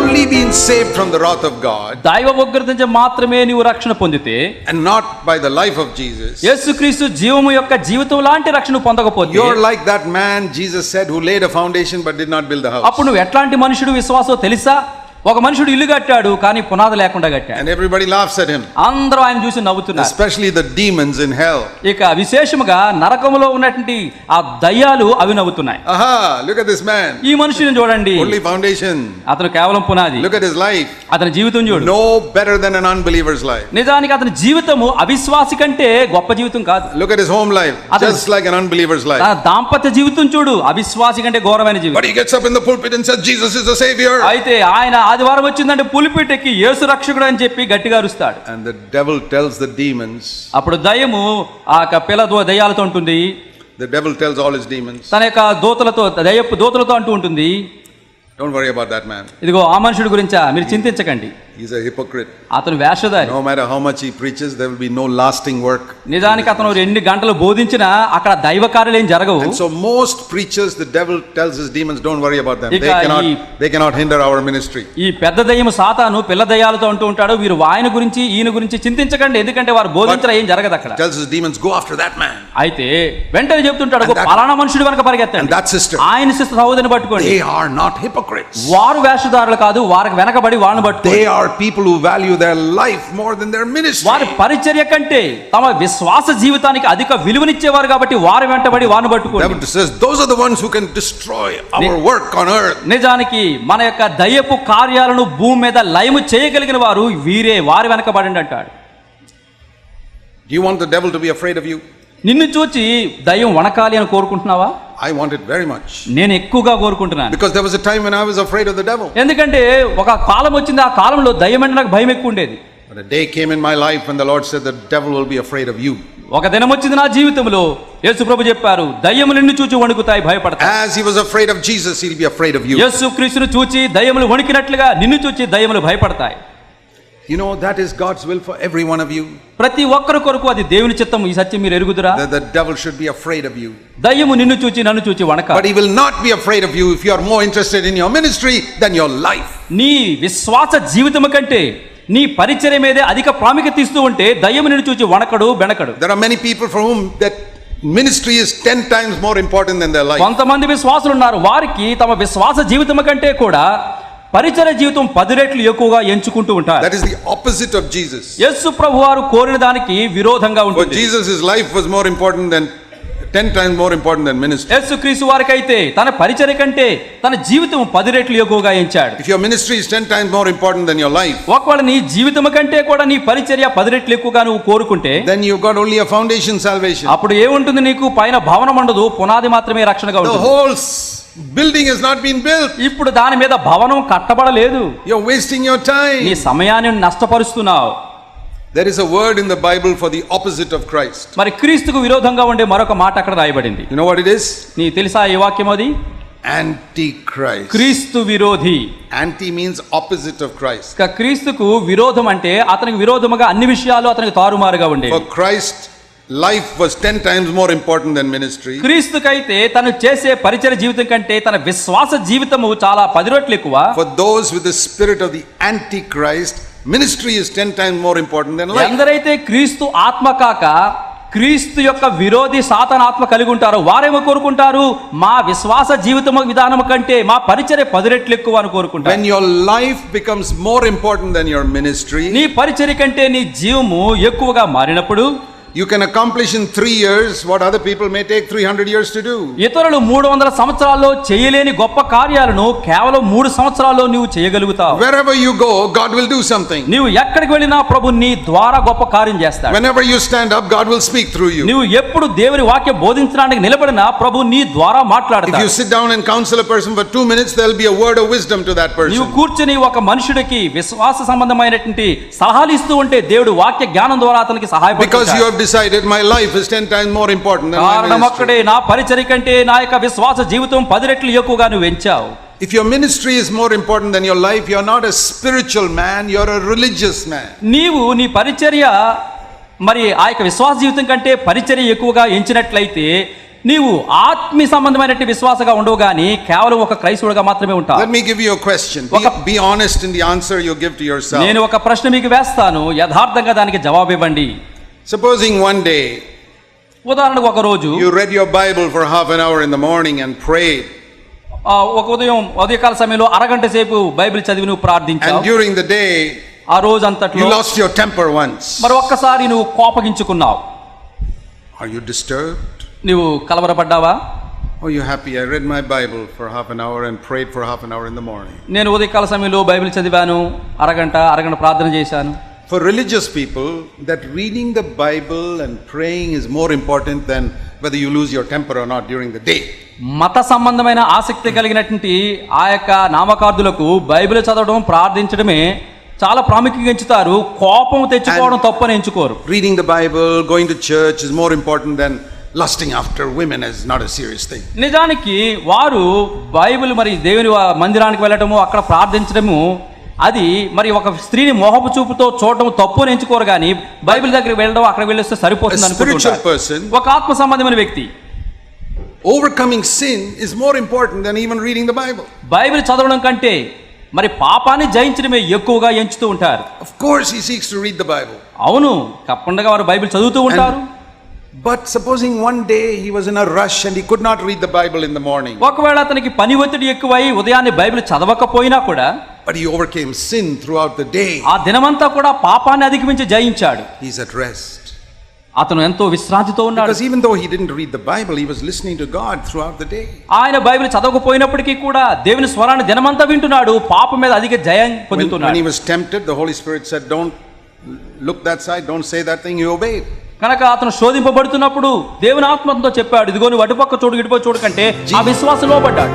only been saved from the wrath of God, దైవ ఉగ్రత నుంచి మాత్రమే నీవు రక్షణ పొందితే, and not by the life of Jesus, యేసుక్రీస్తు జీవము యొక్క జీవితం లాంటి రక్షణ పొందకపోతే, you're like that man Jesus said who laid a foundation but did not build the house. అప్పుడు నువ్వు ఎట్లాంటి మనుషుడు విశ్వాసో తెలుసా? ఒక మనుషుడు ఇల్లు కట్టాడు కానీ పునాది లేకుండా కట్టాడు. And everybody laughs at him. అందరూ ఆయన చూసి నవ్వుతున్నారు. Especially the demons in hell. ఇక విశేషముగా నరకములో ఉన్నటువంటి ఆ దయ్యాలు అవి నవ్వుతున్నాయి. Aha, look at this man. ఈ మనుషుని చూడండి. Only foundation. అతను కేవలం పునాది. Look at his life. అతని జీవితం చూడు. No better than an unbeliever's life. నిజానికి అతని జీవితము అవిశ్వాసి కంటే గొప్ప జీవితం కాదు. Look at his home life. Just like an unbeliever's life. తన దాంపత్య జీవితం చూడు, అవిశ్వాసి కంటే ఘోరమైన జీవితం. But he gets up in the pulpit and says Jesus is the savior. అయితే ఆయన ఆదివారం వచ్చిందంటే పులిపిటకి యేసు రక్షకుడు అని చెప్పి గట్టిగా అరుస్తాడు. And the devil tells the demons. అప్పుడు దయ్యము ఆ పిల్ల దయ్యాలతో ఉంటుంది. The devil tells all his demons. తన యొక్క దయ్యపు దూతలతో అంటూ ఉంటుంది, don't worry about that man. ఇదిగో ఆ మనుషుడి గురించా మీరు చింతించకండి. He's a hypocrite. అతను వేషధారి. No matter how much he preaches, there will be no lasting work. నిజానికి అతను 2 గంటలు బోధించినా అక్కడ దైవ కార్యాలు ఏం జరగవు. And so most preachers, the devil tells his demons, don't worry about them. They cannot hinder our ministry. ఈ పెద్ద దయ్యము సాతాను పిల్ల దయ్యాలతో అంటూ ఉంటాడు, మీరు ఆయన గురించి ఈయన గురించి చింతించకండి, ఎందుకంటే వారు బోధించరా ఏం జరగదు అక్కడ. Tells his demons, go after that man. అయితే వెంటనే చెప్తుంటాడు, పలానా మనుషుడి వెనక పరిగెత్తండి. And that sister, ఆయన సిస్టర్ సహోదరిని పట్టుకోండి. they are not hypocrites. వారు వేషధారులు కాదు, వారికి వెనకబడి వాళ్ళని పట్టుకోండి. They are people who value their life more than their ministry. వారి పరిచర్య కంటే తమ విశ్వాస జీవితానికి అధిక విలువనిచ్చేవారు కాబట్టి వారి వెంటబడి వారిని పట్టుకోండి. The Bible says those are the ones who can destroy our work on earth. నిజానికి మన యొక్క దయ్యపు కార్యాలను భూమి మీద లయము చేయగలిగిన వారు వీరే, వారి వెనకబడండి అంటాడు. Do you want the devil to be afraid of you? నిన్ను చూచి దయ్యం వణకాలి అని కోరుకుంటున్నావా? I want it very much. నేను ఎక్కువగా కోరుకుంటున్నాను. Because there was a time when I was afraid of the devil. ఎందుకంటే ఒక కాలం వచ్చింది, ఆ కాలంలో దయ్యం అంటే నాకు భయం ఎక్కువ ఉండేది. But a day came in my life when the Lord said the devil will be afraid of you. ఒక దినం వచ్చింది నా జీవితంలో, యేసు ప్రభు చెప్పారు, దయ్యములు నిన్ను చూచి వణుకుతాయి, భయపడతాయి. As he was afraid of Jesus, he'll be afraid of you. యేసు క్రీస్తును చూచి దయ్యములు వణికినట్లుగా నిన్ను చూచి దయ్యములు భయపడతాయి. You know that is God's will for every one of you. ప్రతి ఒక్కరి కొరకు అది దేవుని చిత్తం. ఈ సత్యం మీరు ఎరుగుదురా? That the devil should be afraid of you. దయ్యము నిన్ను చూచి నన్ను చూచి వణకాలి. But he will not be afraid of you if you are more interested in your ministry than your life. నీ విశ్వాస జీవితము కంటే నీ పరిచర్య మీదే అధిక ప్రాముఖ్యత ఇస్తూ ఉంటే దయ్యము నిన్ను చూచి వణకడు బెణకడు. There are many people for whom that ministry is 10 times more important than their life. కొంతమంది విశ్వాసులు ఉన్నారు, వారికి తమ విశ్వాస జీవితము కంటే కూడా పరిచర్య జీవితం 10 రెట్లు ఎక్కువగా ఎంచుకుంటూ ఉంటారు. That is the opposite of Jesus. యేసు ప్రభువారు కోరిన దానికి విరోధంగా For ఉంటుంది. Jesus, his life was more important than 10 times more important than ministry. యేసు క్రీస్తు వారికి అయితే తన పరిచర్య కంటే తన జీవితం 10 రెట్లు ఎక్కువగా ఎంచాడు. If your ministry is 10 times more important than your life, ఒకవేళ నీ జీవితం కంటే కూడా నీ పరిచర్య 10 రెట్లు ఎక్కువగా నువ్వు కోరుకుంటే, then you got only a foundation salvation. అప్పుడు ఏముంటుంది? నీకు పైన భవనం ఉండదు, పునాది మాత్రమే రక్షణగా The ఉంటుంది. whole building has not been built. ఇప్పుడు దాని మీద భవనం కట్టబడలేదు. You're wasting your నీ time. సమయాన్ని నష్టపరుస్తున్నావు. There is a word in the Bible for the opposite of Christ. మరి క్రీస్తుకు విరోధంగా ఉండే మరొక మాట అక్కడ రాయబడింది. You know what it is? నీ తెలుసా ఈ వాక్యం? అది Antichrist. క్రీస్తు విరోధి. Anti means opposite of Christ. క్రీస్తుకు విరోధం అంటే అతనికి విరోధముగా అన్ని విషయాలు అతనికి తారుమారుగా ఉండేవి. For Christ, life was 10 times more important than ministry. క్రీస్తుకైతే తను చేసే పరిచర్య జీవితం కంటే తన విశ్వాస జీవితము చాలా 10 రెట్లు ఎక్కువ. For those with the spirit of the Antichrist, ministry is 10 times more important than life. ఎందరైతే క్రీస్తు ఆత్మ కాక క్రీస్తు యొక్క విరోధి సాతాను ఆత్మ కలిగి ఉంటారో వారేమో కోరుకుంటారు, మా విశ్వాస జీవితము విధానము కంటే మా పరిచర్య 10 రెట్లు ఎక్కువ అని కోరుకుంటారు. When your life becomes more important than your ministry, నీ పరిచర్య కంటే నీ జీవము ఎక్కువగా మారినప్పుడు you can accomplish in 3 years what other people may take 300 years to do. ఇతరులు 300 సంవత్సరాల్లో చేయలేని గొప్ప కార్యాలను కేవలం 3 సంవత్సరాల్లో నీవు చేయగలుగుతావు. Wherever you go, God will do something. నీవు ఎక్కడికి వెళ్ళినా ప్రభు నీ ద్వారా గొప్ప కార్యం చేస్తాడు. Whenever you stand up, God will speak through you. నీవు ఎప్పుడు దేవుని వాక్యం బోధించడానికి నిలబడినా ప్రభు నీ ద్వారా మాట్లాడతాడు. If you sit down and counsel a person for 2 minutes, there will be a word of wisdom to that person. నీవు కూర్చొని ఒక మనుషుడికి విశ్వాస సంబంధమైనటువంటి సలహాలు ఇస్తూ ఉంటే దేవుడు వాక్య జ్ఞానం ద్వారా అతనికి సహాయపడతాడు. Because you have decided my life is 10 times more important than my కారణం అక్కడే ministry. నా పరిచర్య కంటే నా యొక్క విశ్వాస జీవితం 10 రెట్లు ఎక్కువగా నువ్వు ఎంచావు. If your ministry is more important than your life, you're not a spiritual man, you're a religious man. నీవు నీ పరిచర్య మరి ఆ యొక్క విశ్వాస జీవితం కంటే పరిచర్య ఎక్కువగా ఎంచినట్లయితే నీవు ఆత్మీయ సంబంధమైనటువంటి విశ్వాసగా ఉండవు గాని కేవలం ఒక క్రైస్తవుడిగా మాత్రమే ఉంటావు. Let me give you a question. Be honest in the answer you give to yourself. నేను ఒక ప్రశ్న మీకు వేస్తాను, యథార్థంగా దానికి జవాబు ఇవ్వండి. Supposing one day ఉదాహరణకు ఒక రోజు you read your Bible for half an hour in the morning and prayed. ఒక ఉదయకాల సమయంలో అరగంట సేపు బైబిల్ చదివి నువ్వు ప్రార్థించావు. And during the day ఆ రోజు అంతట్లో you lost your temper once. మరి ఒక్కసారి నువ్వు కోపగించుకున్నావు. Are you disturbed? నువ్వు కలవరపడ్డావా? Oh, you happy? I read my Bible for half an hour and prayed for half an hour in the morning. నేను ఉదయకాల సమయంలో బైబిల్ చదివాను, అరగంట ప్రార్థన చేశాను. For religious people, that reading the Bible and praying is more important than whether you lose your temper or not during the day. మత సంబంధమైన ఆసక్తి కలిగినటువంటి ఆ యొక్క నామకార్థులకు బైబిల్ చదవడం, ప్రార్థించడమే చాలా ప్రాముఖ్యంగా ఎంచుతారు. కోపం తెచ్చుకోవడం తప్పని ఎంచుకోరు. Reading the Bible, going to church is more important than lusting after women is not a serious thing. నిజానికి వారు బైబిల్ మరి దేవుని మందిరానికి వెళ్ళటము, అక్కడ ప్రార్థించడము, అది మరి ఒక స్త్రీని మోహపు చూపుతో చూడటం తప్పు అని ఎంచుకోరు కానీ బైబిల్ దగ్గరికి వెళ్ళడం, అక్కడ వెళ్ళేస్తే సరిపోతుంది అనుకుంటారు. ఒక ఆత్మ సంబంధమైన వ్యక్తి overcoming sin is more important than even reading the Bible. Bible చదవడం కంటే మరి పాపాన్ని జయించడమే ఎక్కువగా ఎంచుతూ ఉంటారు. Of course he seeks to read the Bible. అవును, తప్పకుండా వారు బైబిల్ చదువుతూ ఉంటారు. But supposing one day he was in a rush and he could not read the Bible in the morning. ఒకవేళ అతనికి పని ఒత్తిడి ఎక్కువై ఉదయాన్నే బైబిల్ చదవకపోయినా కూడా but he overcame sin throughout the day. ఆ దినమంతా కూడా పాపాన్ని అధిగమించి జయించాడు. He's at rest. అతను ఎంతో విశ్రాంతితో ఉన్నాడు. Because even though he didn't read the Bible, he was listening to God throughout the day. ఆయన బైబిల్ చదవకపోయినప్పటికీ కూడా దేవుని స్వరాన్ని దినమంతా వింటున్నాడు, పాపం మీద అధిక జయం పొందుతున్నాడు. When he was tempted, the Holy Spirit said, don't look that side, don't say that thing. He obeyed. కనుక అతను శోధింపబడుతున్నప్పుడు దేవుని ఆత్మతో చెప్పాడు, ఇదిగో నువ్వు అటుపక్క చూడు, ఇటుపక్క చూడు కంటే ఆ విశ్వాసంలో పడ్డాడు.